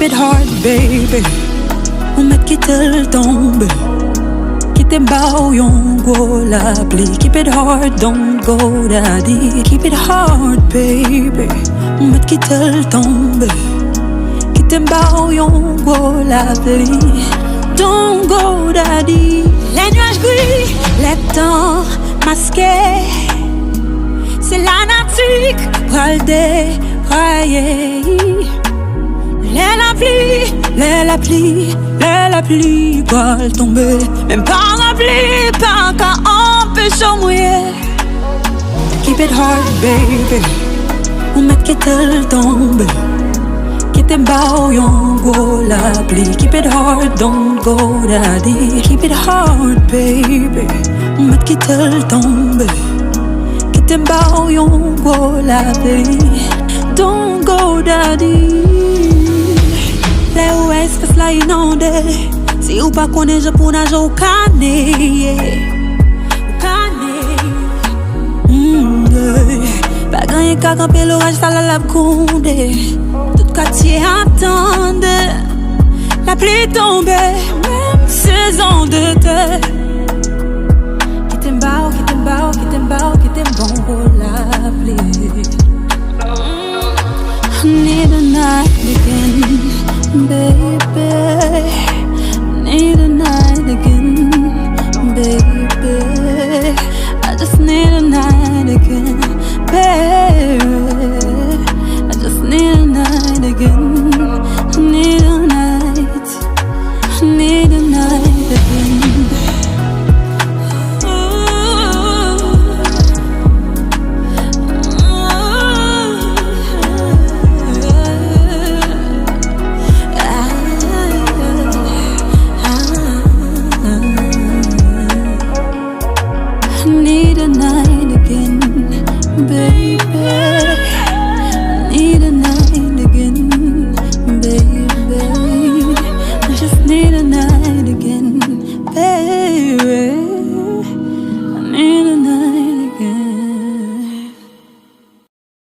it hard, baby. On met quitter tombe. Quitter bao yon go la pli. Keep it hard, don't go daddy. Keep it hard, baby. On met quitter tombe. Quitter bao yon go la pli. Don't go daddy. Les nuages gris, les temps masqués. C'est la nature pral dérailler. La pluie pral tomber. Même pas rempli, pas qu'à empêcher mouiller. Keep it hard, baby. On met quitter tomber. Quitter bao yon go la pluie. Keep it hard, don't go daddy. Keep it hard, baby. On met quitter tomber. Quitter bao yon go la pluie. Don't go daddy. Les ouest passe la inondé. Si ou pas connaît je pour nager au canet. Pas gagné qu'à camper l'orage ça la conde. Tout quartier attendent. La pluie tombe. Même saison de terre. Qui t'aime bon la pluie. I need a night again, baby. Need a night again, baby. I just need a night again, baby. I just need a night again. I need a night. I need a night again. Need a night again, baby.